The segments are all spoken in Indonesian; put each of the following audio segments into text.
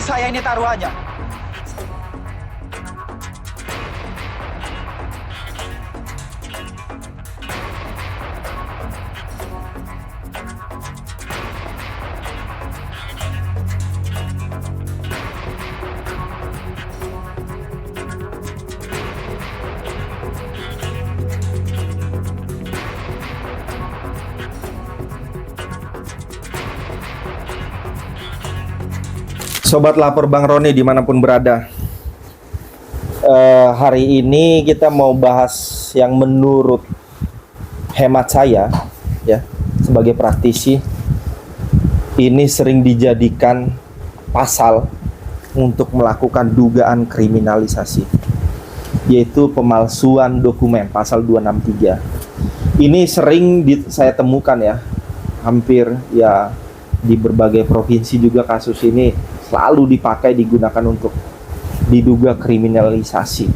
saya ini taruhannya. Sobat Lapor Bang Roni dimanapun berada, hari ini kita mau bahas yang menurut hemat saya ya sebagai praktisi ini sering dijadikan pasal untuk melakukan dugaan kriminalisasi, yaitu pemalsuan dokumen pasal 263. Ini sering saya temukan ya, hampir ya di berbagai provinsi juga kasus ini selalu digunakan untuk diduga kriminalisasi,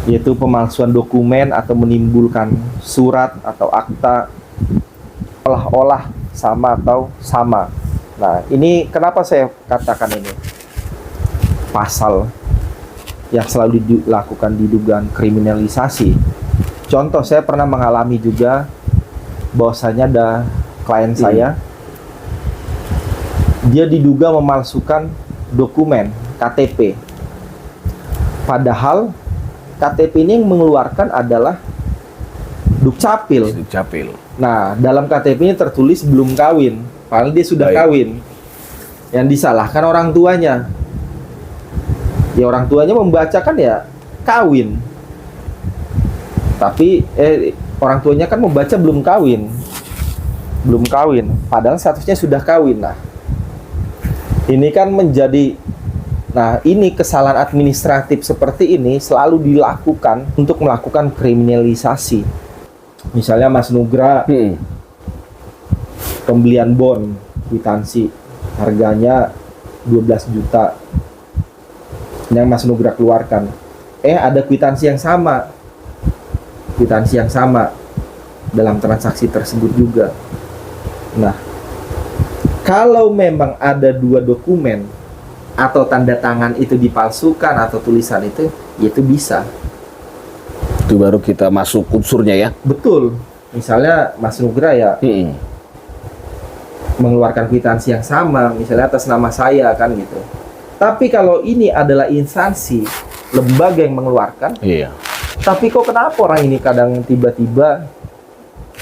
yaitu pemalsuan dokumen atau menimbulkan surat atau akta olah-olah sama atau sama. Nah, ini kenapa saya katakan ini pasal yang selalu dilakukan diduga kriminalisasi. Contoh, saya pernah mengalami juga bahwasanya ada klien saya, dia diduga memalsukan dokumen KTP. Padahal KTP ini yang mengeluarkan adalah Dukcapil. Nah, dalam KTP ini tertulis belum kawin, padahal dia sudah kawin. Yang disalahkan orang tuanya. Ya orang tuanya membacakan ya kawin. Tapi orang tuanya kan membaca belum kawin. Belum kawin, padahal statusnya sudah kawin. Nah, ini kan menjadi, ini kesalahan administratif seperti ini selalu dilakukan untuk melakukan kriminalisasi. Misalnya Mas Nugra pembelian bon kwitansi harganya 12 juta yang Mas Nugra keluarkan, ada kwitansi yang sama dalam transaksi tersebut juga. Nah, kalau memang ada dua dokumen atau tanda tangan itu dipalsukan atau tulisan itu, ya itu bisa. Itu baru kita masuk unsurnya ya. Betul. Misalnya Mas Nugra ya mengeluarkan kwitansi yang sama, misalnya atas nama saya kan gitu. Tapi kalau ini adalah instansi, lembaga yang mengeluarkan, tapi kok kenapa orang ini kadang tiba-tiba,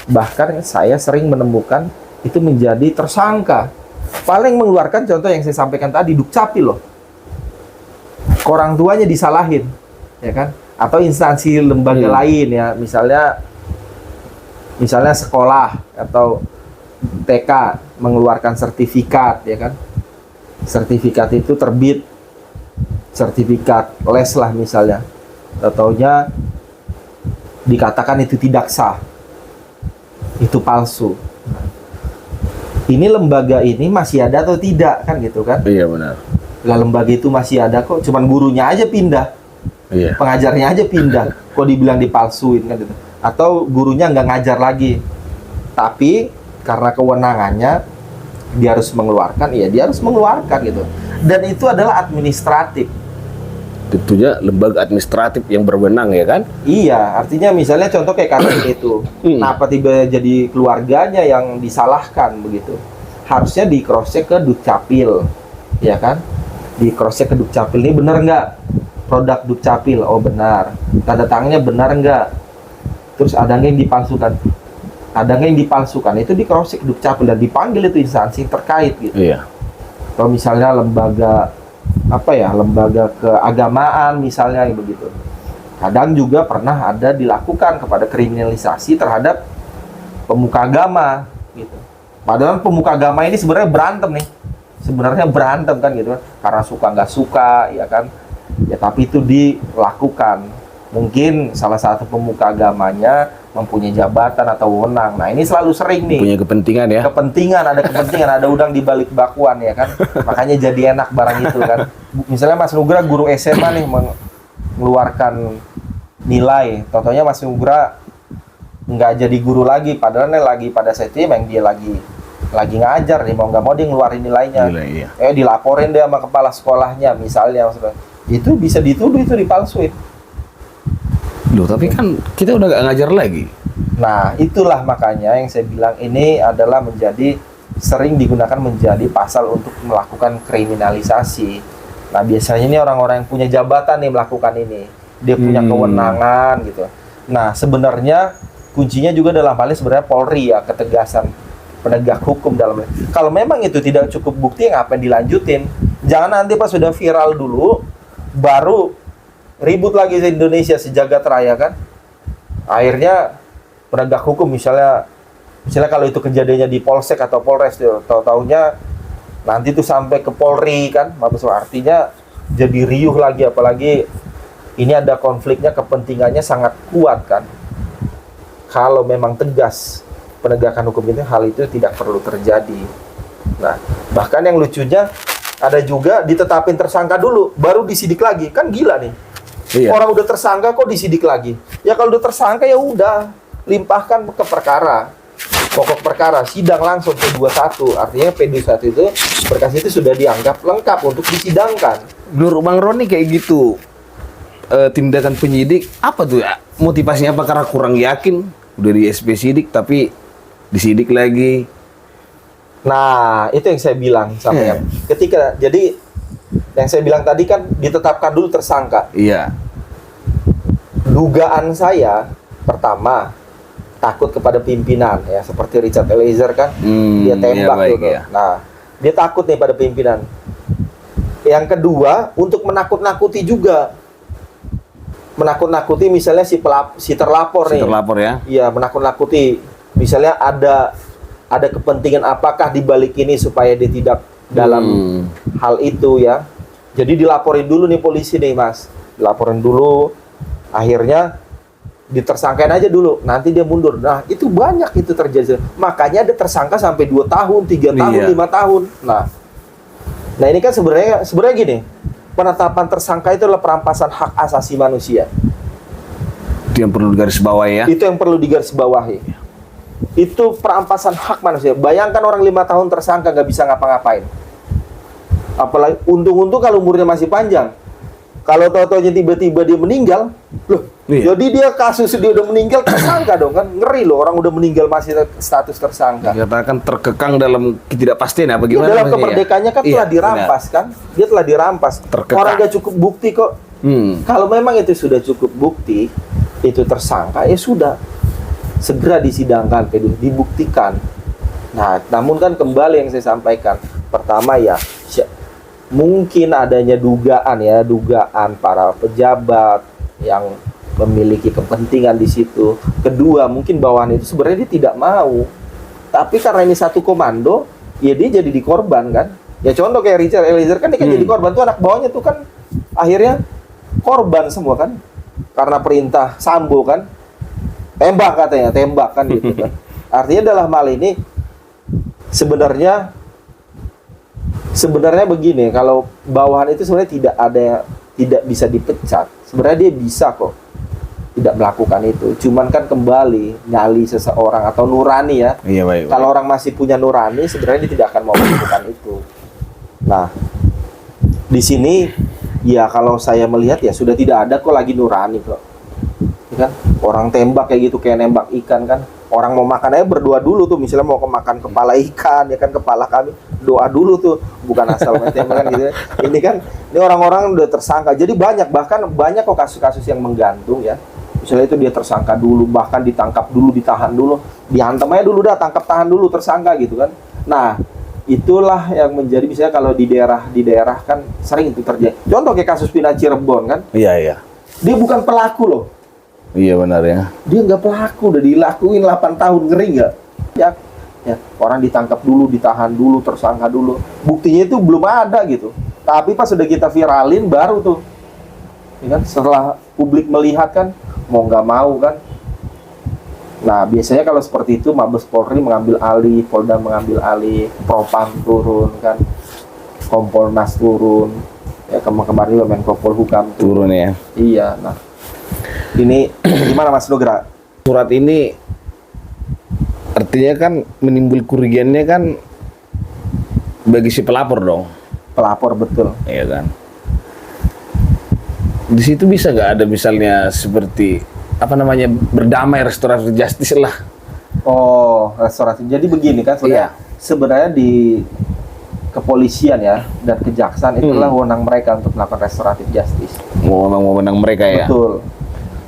bahkan saya sering menemukan itu menjadi tersangka. Paling mengeluarkan contoh yang saya sampaikan tadi, Dukcapil loh. Orang tuanya disalahin, ya kan? Atau instansi lembaga lain ya, misalnya sekolah atau TK mengeluarkan sertifikat, ya kan? Sertifikat itu terbit, sertifikat les lah misalnya. Ataunya dikatakan itu tidak sah, itu palsu. Ini lembaga ini masih ada atau tidak kan gitu kan? Iya benar. Lah lembaga itu masih ada kok, cuman gurunya aja pindah, pengajarnya aja pindah, kok dibilang dipalsuin kan gitu? Atau gurunya nggak ngajar lagi, tapi karena kewenangannya dia harus mengeluarkan, dia harus mengeluarkan gitu. Dan itu adalah administratif. Tentunya lembaga administratif yang berwenang ya kan? Iya, artinya misalnya contoh kayak KTP itu, kenapa tiba jadi keluarganya yang disalahkan begitu? Harusnya di cross check ke Dukcapil, ya kan? Di cross check ke Dukcapil ini benar nggak produk Dukcapil? Oh benar. Tanda tangannya benar nggak? Terus ada nggak yang dipalsukan? Ada nggak yang dipalsukan? Itu di cross check Dukcapil dan dipanggil itu instansi terkait gitu. Iya. Atau misalnya lembaga lembaga keagamaan misalnya begitu. Kadang juga pernah ada dilakukan kepada kriminalisasi terhadap pemuka agama gitu. Padahal pemuka agama ini sebenarnya berantem kan gitu, karena suka nggak suka ya kan. Ya tapi itu dilakukan. Mungkin salah satu pemuka agamanya mempunyai jabatan atau wewenang. Nah, ini selalu sering nih. Punya kepentingan ya. Kepentingan, ada udang di balik bakwan ya kan. Makanya jadi enak barang itu kan. Misalnya Mas Nugra guru SMA nih mengeluarkan nilai, totonya Mas Nugra nggak jadi guru lagi, padahal lagi pada saat itu yang dia lagi lagi ngajar nih, mau nggak mau dia ngeluarin nilainya. Gila, iya. Dilaporin deh sama kepala sekolahnya misalnya, maksudnya. Itu bisa dituduh itu dipalsuin. Loh, tapi kan kita udah nggak ngajar lagi. Nah, itulah makanya yang saya bilang ini adalah sering digunakan menjadi pasal untuk melakukan kriminalisasi. Nah, biasanya ini orang-orang yang punya jabatan nih melakukan ini. Dia punya kewenangan gitu. Nah, sebenarnya kuncinya juga dalam hal ini sebenarnya Polri ya, ketegasan penegak hukum dalam. Kalau memang itu tidak cukup bukti, ngapain dilanjutin? Jangan nanti pas sudah viral dulu, baru ribut lagi di Indonesia sejagat raya kan. Akhirnya penegak hukum misalnya kalau itu kejadiannya di Polsek atau Polres, tahu-taunya nanti tuh sampai ke Polri kan, artinya jadi riuh lagi, apalagi ini ada konfliknya, kepentingannya sangat kuat kan. Kalau memang tegas penegakan hukum itu, hal itu tidak perlu terjadi. Nah, bahkan yang lucunya ada juga ditetapin tersangka dulu, baru disidik lagi, kan gila nih. Iya. Orang udah tersangka kok disidik lagi? Ya kalau udah tersangka ya udah, limpahkan ke perkara. Pokok perkara, sidang langsung P21. Artinya P21 itu, berkas itu sudah dianggap lengkap untuk disidangkan. Menurut Bang Roni kayak gitu, tindakan penyidik, apa tuh ya? Motivasinya apa? Karena kurang yakin, udah di SP sidik, tapi disidik lagi. Nah, itu yang saya bilang sampai jadi yang saya bilang tadi kan ditetapkan dulu tersangka. Iya. Dugaan saya, pertama, takut kepada pimpinan ya, seperti Richard Eliezer kan, dia tembak baik, tuh. ya. Nah, dia takut nih pada pimpinan. Yang kedua, untuk menakut-nakuti juga. Menakut-nakuti misalnya si terlapor nih. Terlapor ya. Iya, menakut-nakuti. Misalnya ada kepentingan apakah di balik ini supaya dia tidak dalam hal itu ya. Jadi dilaporin dulu nih polisi nih, Mas. Dilaporin dulu. Akhirnya ditersangkain aja dulu, nanti dia mundur. Nah, itu banyak itu terjadi. Makanya ada tersangka sampai 2 tahun, 3 tahun, 5 tahun. Nah, ini kan sebenarnya gini. Penetapan tersangka itu adalah perampasan hak asasi manusia. Itu yang perlu digarisbawahi ya. Itu yang perlu digarisbawahi. Itu perampasan hak manusia. Bayangkan orang 5 tahun tersangka nggak bisa ngapa-ngapain. Apalagi untung-untung kalau umurnya masih panjang. Kalau tahu-taunya tiba-tiba dia meninggal, loh, jadi dia udah meninggal tersangka dong kan, ngeri loh, orang udah meninggal masih status tersangka. Dikatakan terkekang dalam ketidakpastian apa gimana? Ya, dalam kemerdekaannya kan telah dirampas kan, dia telah dirampas. Terkekang. Orang gak cukup bukti kok. Kalau memang itu sudah cukup bukti, itu tersangka, ya sudah segera disidangkan, dibuktikan. Nah, namun kan kembali yang saya sampaikan, pertama ya, mungkin adanya dugaan para pejabat yang memiliki kepentingan di situ. Kedua, mungkin bawahan itu sebenarnya dia tidak mau. Tapi karena ini satu komando, ya dia jadi dikorban kan. Ya contoh kayak Richard Eliezer kan dia kan jadi korban tuh, anak bawahnya tuh kan akhirnya korban semua kan. Karena perintah Sambo kan. Tembak kan gitu kan. Artinya dalam hal ini sebenarnya begini, kalau bawahan itu sebenarnya tidak bisa dipecat. Sebenarnya dia bisa kok tidak melakukan itu. Cuman kan kembali nyali seseorang atau nurani ya. Iya, baik. Kalau orang masih punya nurani, sebenarnya dia tidak akan mau melakukan itu. Nah, di sini ya kalau saya melihat ya sudah tidak ada kok lagi nurani kok. Ya kan? Orang tembak kayak gitu kayak nembak ikan kan. Orang mau makan aja berdoa dulu tuh, misalnya mau makan kepala ikan ya kan, kepala kami doa dulu tuh, bukan asal main tembak kan gitu. Ini orang-orang udah tersangka. Jadi bahkan banyak kok kasus-kasus yang menggantung ya. Misalnya itu dia tersangka dulu, bahkan ditangkap dulu, ditahan dulu, dihantam aja dulu dah, tangkap tahan dulu tersangka gitu kan. Nah, itulah yang menjadi misalnya kalau di daerah kan sering itu terjadi. Contoh kayak kasus Pina Cirebon kan. Iya. Dia bukan pelaku loh. Iya benar ya. Dia nggak pelaku, udah dilakuin 8 tahun, ngeri nggak? Ya, orang ditangkap dulu, ditahan dulu, tersangka dulu. Buktinya itu belum ada gitu. Tapi pas sudah kita viralin baru tuh, ya kan? Setelah publik melihat kan, mau nggak mau kan. Nah biasanya kalau seperti itu Mabes Polri mengambil alih, Polda mengambil alih, Propam turun kan, Kompolnas turun, ya kemarin juga Menko Polhukam turun ya. Iya, nah. Ini gimana Mas Nugra? Surat ini Artinya kan menimbul kerugiannya kan bagi si pelapor dong. Pelapor, betul. Iya kan. Di situ bisa nggak ada misalnya seperti apa namanya berdamai restoratif justice lah. Oh, restoratif. Jadi begini kan sebenarnya, sebenarnya di kepolisian ya dan kejaksaan itulah wewenang mereka untuk melakukan restoratif justice. Wewenang mereka ya. Betul.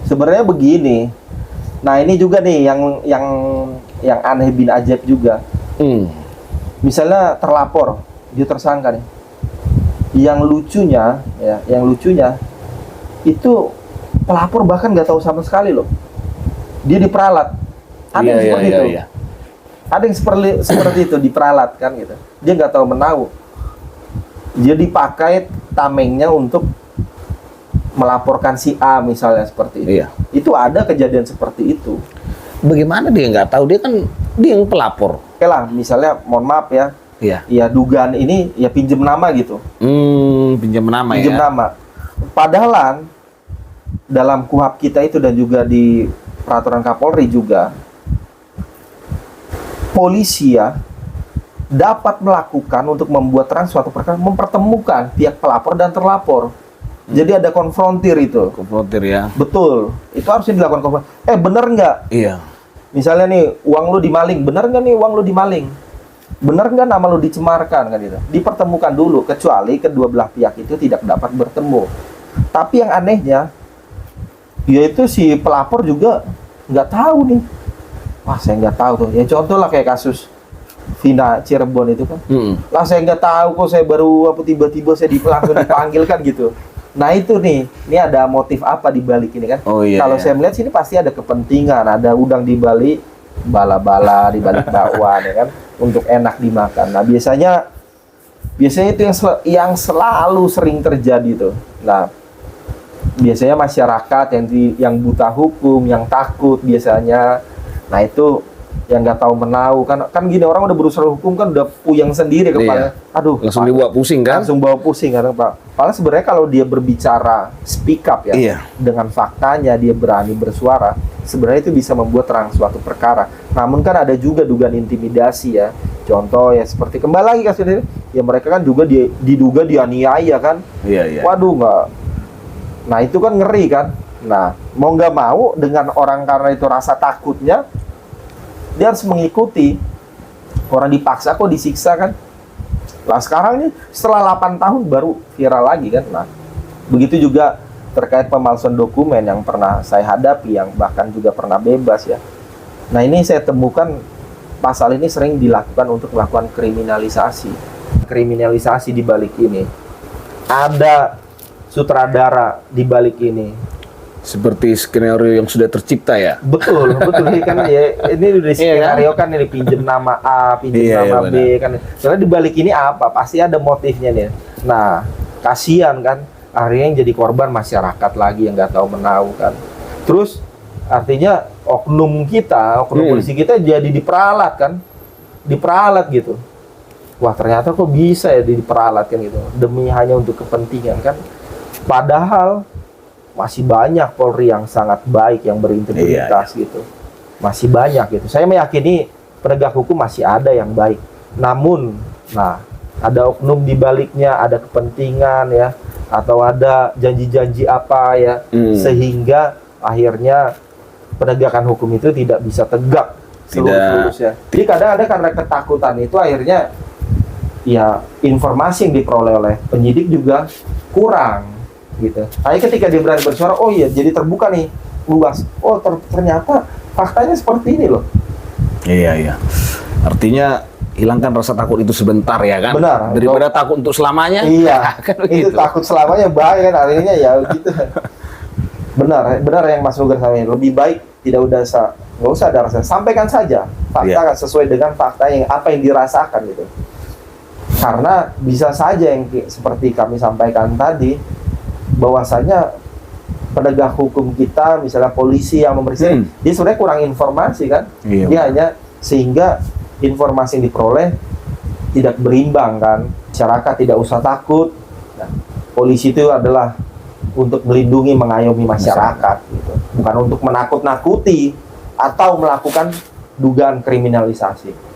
Sebenarnya begini. Nah, ini juga nih yang aneh bin ajaib juga. Misalnya terlapor, dia tersangka nih. Yang lucunya itu pelapor bahkan nggak tahu sama sekali loh. Dia diperalat. Ada yang seperti itu. Ada yang seperti itu diperalat kan gitu. Dia nggak tahu menahu. Dia dipakai tamengnya untuk melaporkan si A misalnya seperti itu. Iya. Itu ada kejadian seperti itu. Bagaimana dia nggak tahu? Dia yang pelapor. Oke lah, misalnya mohon maaf ya. Iya. Ya dugaan ini ya pinjam nama gitu. Pinjam nama Pinjam ya. nama. Padahal dalam KUHP kita itu dan juga di peraturan Kapolri juga, polisi ya dapat melakukan untuk membuat terang suatu perkara, mempertemukan pihak pelapor dan terlapor. Jadi ada konfrontir itu. Konfrontir ya. Betul. Itu harusnya dilakukan konfrontir. Bener nggak? Iya. Misalnya nih, uang lu dimaling. Bener nggak nih uang lu dimaling? Bener nggak nama lu dicemarkan kan gitu? Dipertemukan dulu, kecuali kedua belah pihak itu tidak dapat bertemu. Tapi yang anehnya, yaitu si pelapor juga nggak tahu nih. Wah, saya nggak tahu tuh. Ya contoh lah kayak kasus Vina Cirebon itu kan. Lah saya nggak tahu kok, saya baru tiba-tiba saya langsung dipanggil kan gitu. Nah itu nih, ini ada motif apa di balik ini kan? Oh, iya, Kalau saya melihat sini pasti ada kepentingan, ada udang di balik bala-bala, di balik bakwan ya kan, untuk enak dimakan. Nah biasanya itu yang selalu sering terjadi tuh. Nah biasanya masyarakat yang buta hukum, yang takut biasanya. Nah itu yang nggak tahu menahu kan gini, orang udah berusaha hukum kan udah puyeng sendiri kepalanya. Aduh, langsung dibawa pusing kan? Langsung bawa pusing kan Pak. Padahal sebenarnya kalau dia berbicara speak up ya, dengan faktanya dia berani bersuara, sebenarnya itu bisa membuat terang suatu perkara. Namun kan ada juga dugaan intimidasi ya. Contoh ya seperti kembali lagi kasus ini, ya mereka kan juga diduga dianiaya kan. Iya. Waduh nggak. Nah itu kan ngeri kan. Nah mau nggak mau dengan orang karena itu rasa takutnya, dia harus mengikuti. Orang dipaksa kok disiksa kan. Nah sekarang nih setelah 8 tahun baru viral lagi kan. Nah begitu juga terkait pemalsuan dokumen yang pernah saya hadapi, yang bahkan juga pernah bebas ya. Nah ini saya temukan pasal ini sering dilakukan untuk melakukan kriminalisasi. Kriminalisasi di balik ini. Ada sutradara di balik ini. Seperti skenario yang sudah tercipta ya. Betul ini kan ya, ini udah skenario kan, ini pinjam nama A, pinjam nama B kan. Soalnya di balik ini apa? Pasti ada motifnya nih. Nah, kasihan kan, akhirnya yang jadi korban masyarakat lagi yang nggak tahu menahu kan. Terus artinya oknum polisi kita jadi diperalat kan, diperalat gitu. Wah ternyata kok bisa ya diperalat kan gitu, demi hanya untuk kepentingan kan. Padahal masih banyak Polri yang sangat baik, yang berintegritas gitu. Masih banyak gitu. Saya meyakini penegak hukum masih ada yang baik. Namun, nah, ada oknum di baliknya, ada kepentingan ya, atau ada janji-janji apa ya, sehingga akhirnya penegakan hukum itu tidak bisa tegak seluruh-seluruhnya. Jadi kadang ada karena ketakutan itu akhirnya ya informasi yang diperoleh oleh penyidik juga kurang gitu. Tapi ketika dia berani bersuara, oh iya, jadi terbuka nih, luas. Oh ternyata faktanya seperti ini loh. Iya. Artinya hilangkan rasa takut itu sebentar ya kan. Benar. Daripada takut untuk selamanya. Iya. Kan itu begitu. takut selamanya bahaya kan, akhirnya ya gitu. Benar yang Mas Nugar sampaikan. Lebih baik nggak usah ada rasa. Sampaikan saja fakta kan, sesuai dengan fakta yang apa yang dirasakan gitu. Karena bisa saja yang seperti kami sampaikan tadi, bahwasanya penegak hukum kita, misalnya polisi yang memeriksa, dia sebenarnya kurang informasi kan. Dia hanya sehingga informasi yang diperoleh tidak berimbang kan. Masyarakat tidak usah takut. Nah, polisi itu adalah untuk melindungi, mengayomi masyarakat gitu. Bukan untuk menakut-nakuti atau melakukan dugaan kriminalisasi.